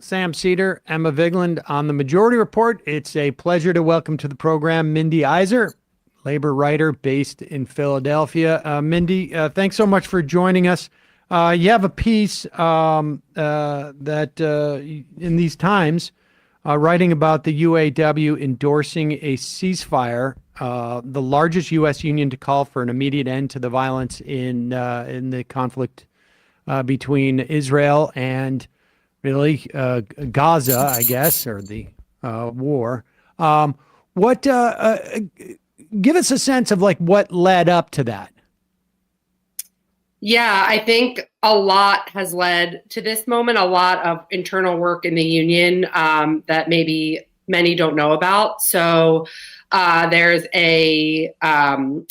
Sam Seder, Emma Vigeland on the Majority Report. It's a pleasure to welcome to the program Mindy Isser, labor writer based in Philadelphia. Mindy, thanks so much for joining us. You have a piece that in these times, writing about the UAW endorsing a ceasefire, the largest U.S. union to call for an immediate end to the violence in the conflict between Israel and really Gaza, I guess, or the war. Give us a sense of like what led up to that. Yeah, I think a lot has led to this moment, a lot of internal work in the union that maybe many don't know about. So there's a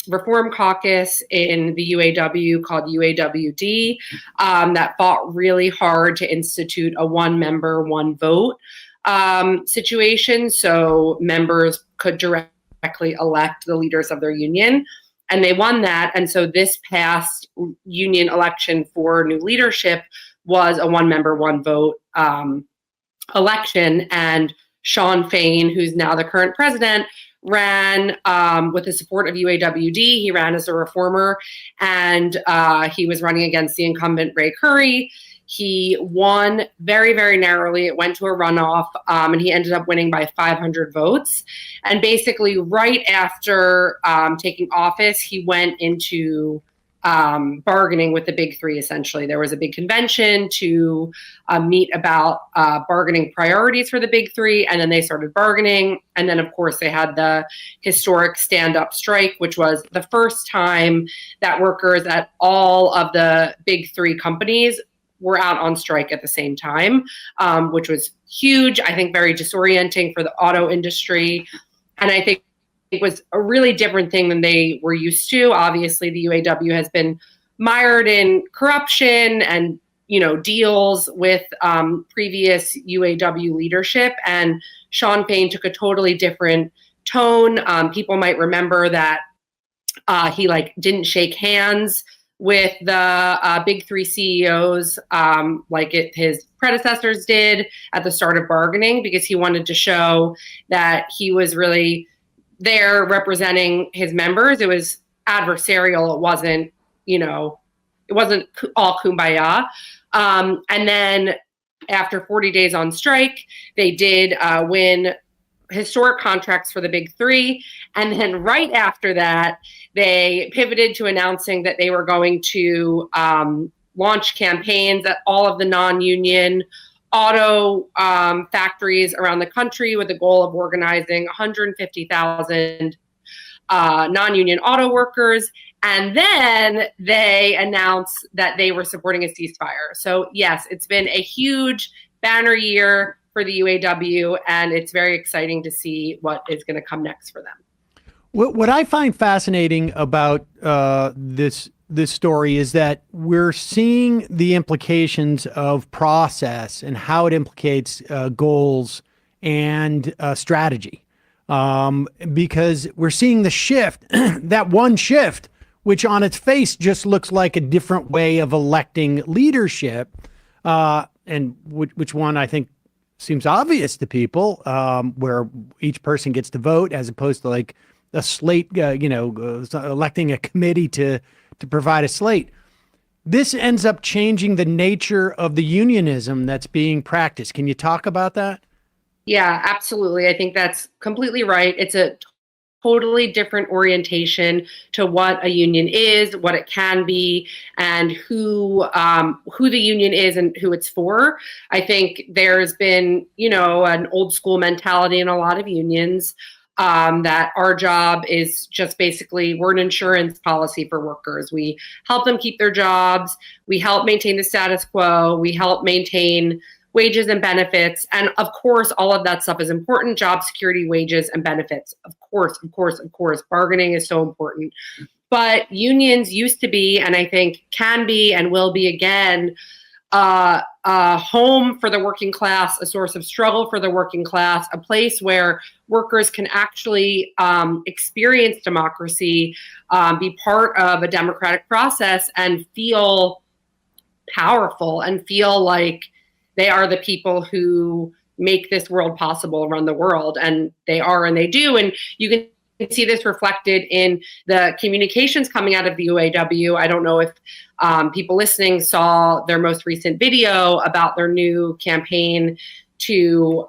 reform caucus in the UAW called UAWD that fought really hard to institute a one member, one vote situation. So members could directly elect the leaders of their union. And they won that. And so this past union election for new leadership was a one member, one vote election. And Shawn Fain, who's now the current president, ran with the support of UAWD. He ran as a reformer, and he was running against the incumbent Ray Curry. He won very, very narrowly. It went to a runoff, and he ended up winning by 500 votes. And basically, right after taking office, he went into bargaining with the big three, essentially. There was a big convention to meet about bargaining priorities for the big three, and then they started bargaining. And then, of course, they had the historic stand-up strike, which was the first time that workers at all of the big three companies were out on strike at the same time, which was huge. I think very disorienting for the auto industry. And I think it was a really different thing than they were used to. Obviously, the UAW has been mired in corruption and, deals with previous UAW leadership. And Shawn Fain took a totally different tone. People might remember that he didn't shake hands with the big three CEOs his predecessors did at the start of bargaining, because he wanted to show that he was really there representing his members. It was adversarial. It wasn't, it wasn't all kumbaya. And then after 40 days on strike, they did win historic contracts for the big three. And then right after that, they pivoted to announcing that they were going to launch campaigns at all of the non-union auto factories around the country with the goal of organizing 150,000 non-union auto workers. And then they announced that they were supporting a ceasefire. So yes, it's been a huge banner year for the UAW, and it's very exciting to see what is going to come next for them. What I find fascinating about this story is that we're seeing the implications of process and how it implicates goals and strategy, because we're seeing the shift, that one shift, which on its face just looks like a different way of electing leadership, and which one I think seems obvious to people, where each person gets to vote as opposed to like a slate, electing a committee to provide a slate. This ends up changing the nature of the unionism that's being practiced. Can you talk about that? Yeah, absolutely. I think that's completely right. It's a totally different orientation to what a union is, what it can be, and who the union is and who it's for. I think there's been, an old school mentality in a lot of unions that our job is just basically, we're an insurance policy for workers. We help them keep their jobs. We help maintain the status quo. We help maintain wages and benefits. And of course, all of that stuff is important. Job security, wages, and benefits. Of course. Bargaining is so important. But unions used to be, and I think can be and will be again, a home for the working class, a source of struggle for the working class, a place where workers can actually experience democracy, be part of a democratic process, and feel powerful and feel like they are the people who make this world possible, run the world, and they are, and they do. And you can see this reflected in the communications coming out of the UAW. I don't know if people listening saw their most recent video about their new campaign to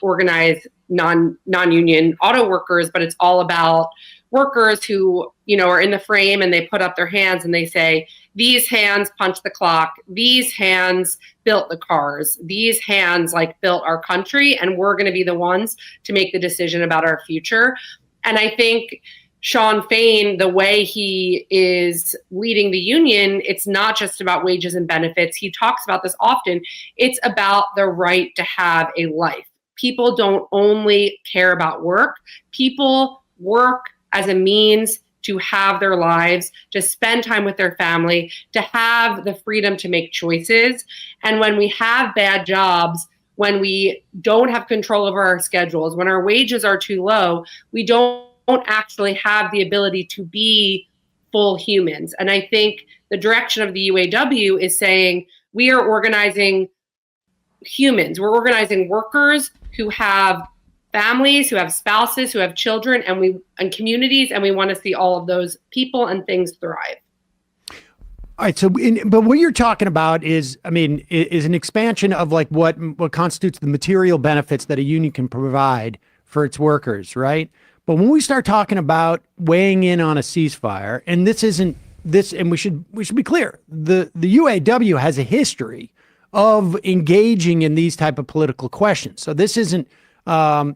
organize non-union auto workers, but it's all about workers who, are in the frame, and they put up their hands and they say, these hands punch the clock, these hands built the cars, these hands built our country, and we're going to be the ones to make the decision about our future. And I think Shawn Fain, the way he is leading the union, it's not just about wages and benefits. He talks about this often. It's about the right to have a life. People don't only care about work. People work as a means to have their lives, to spend time with their family, to have the freedom to make choices. And when we have bad jobs, when we don't have control over our schedules, when our wages are too low, we don't actually have the ability to be full humans. And I think the direction of the UAW is saying we are organizing humans. We're organizing workers who have families, who have spouses, who have children, and communities, and we want to see all of those people and things thrive. All right. So, but what you're talking about is an expansion of what constitutes the material benefits that a union can provide for its workers, right? But when we start talking about weighing in on a ceasefire, and this isn't this, and we should be clear, the UAW has a history of engaging in these type of political questions. So this isn't.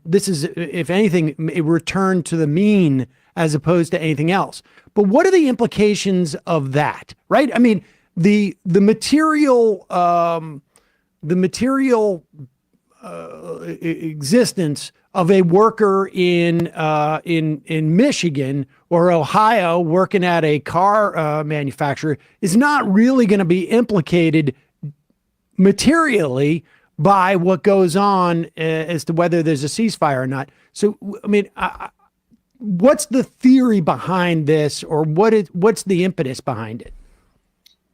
This is, if anything, a return to the mean as opposed to anything else. But what are the implications of that, right? I mean, the material existence of a worker in Michigan or Ohio working at a car manufacturer is not really going to be implicated materially by what goes on as to whether there's a ceasefire or not. So, what's the theory behind this, or what's the impetus behind it?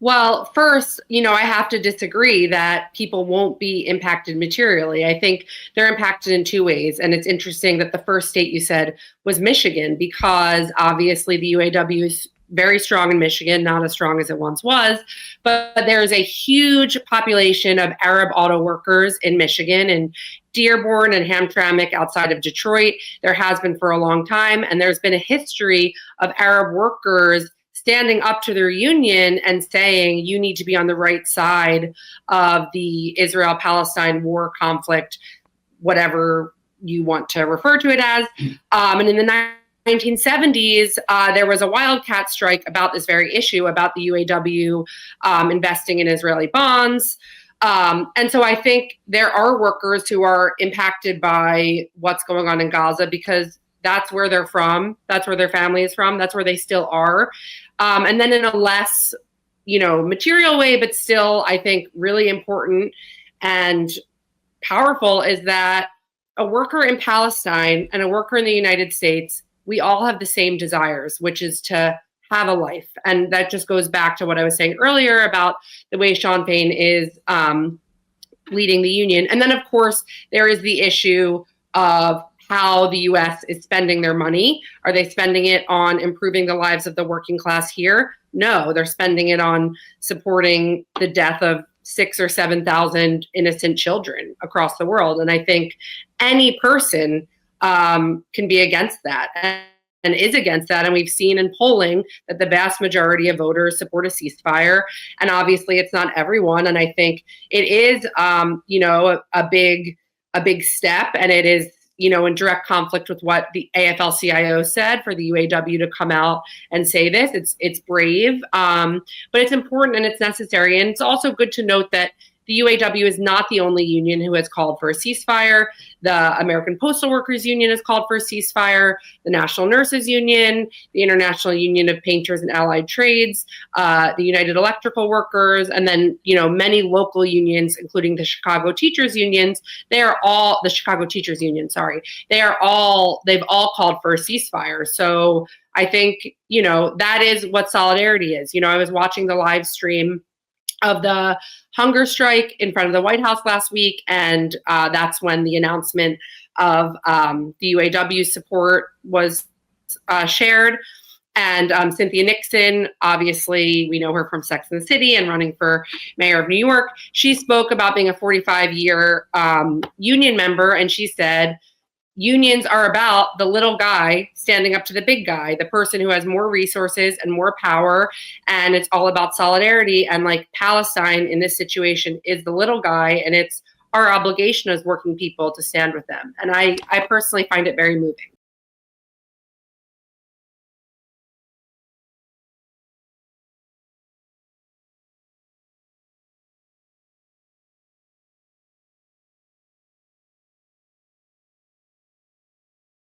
Well, first, I have to disagree that people won't be impacted materially. I think they're impacted in two ways. And it's interesting that the first state you said was Michigan, because obviously the UAW is very strong in Michigan, not as strong as it once was, but there's a huge population of Arab auto workers in Michigan and Dearborn and Hamtramck outside of Detroit. There has been for a long time, and there's been a history of Arab workers standing up to their union and saying, you need to be on the right side of the Israel-Palestine war conflict, whatever you want to refer to it as. And in the 1970s, there was a wildcat strike about this very issue, about the UAW investing in Israeli bonds. And so I think there are workers who are impacted by what's going on in Gaza because that's where they're from. That's where their family is from. That's where they still are. And then in a less, material way, but still, I think really important and powerful is that a worker in Palestine and a worker in the United States, we all have the same desires, which is to have a life. And that just goes back to what I was saying earlier about the way Shawn Fain is leading the union. And then, of course, there is the issue of how the U.S. is spending their money. Are they spending it on improving the lives of the working class here? No, they're spending it on supporting the death of 6,000 or 7,000 innocent children across the world. And I think any person can be against that and is against that. And we've seen in polling that the vast majority of voters support a ceasefire. And obviously it's not everyone. And I think it is, a big step. And it is, in direct conflict with what the AFL-CIO said for the UAW to come out and say this. It's brave, but it's important and it's necessary. And it's also good to note that the UAW is not the only union who has called for a ceasefire. The American Postal Workers Union has called for a ceasefire, the National Nurses Union, the International Union of Painters and Allied Trades, the United Electrical Workers, and then, many local unions, including the Chicago Teachers Unions. They've all called for a ceasefire. So I think, that is what solidarity is. I was watching the live stream of the hunger strike in front of the White House last week. And that's when the announcement of the UAW support was shared. And Cynthia Nixon, obviously, we know her from Sex and the City and running for mayor of New York. She spoke about being a 45-year union member, and she said, unions are about the little guy standing up to the big guy, the person who has more resources and more power, and it's all about solidarity. And like Palestine in this situation is the little guy, and it's our obligation as working people to stand with them. And I personally find it very moving.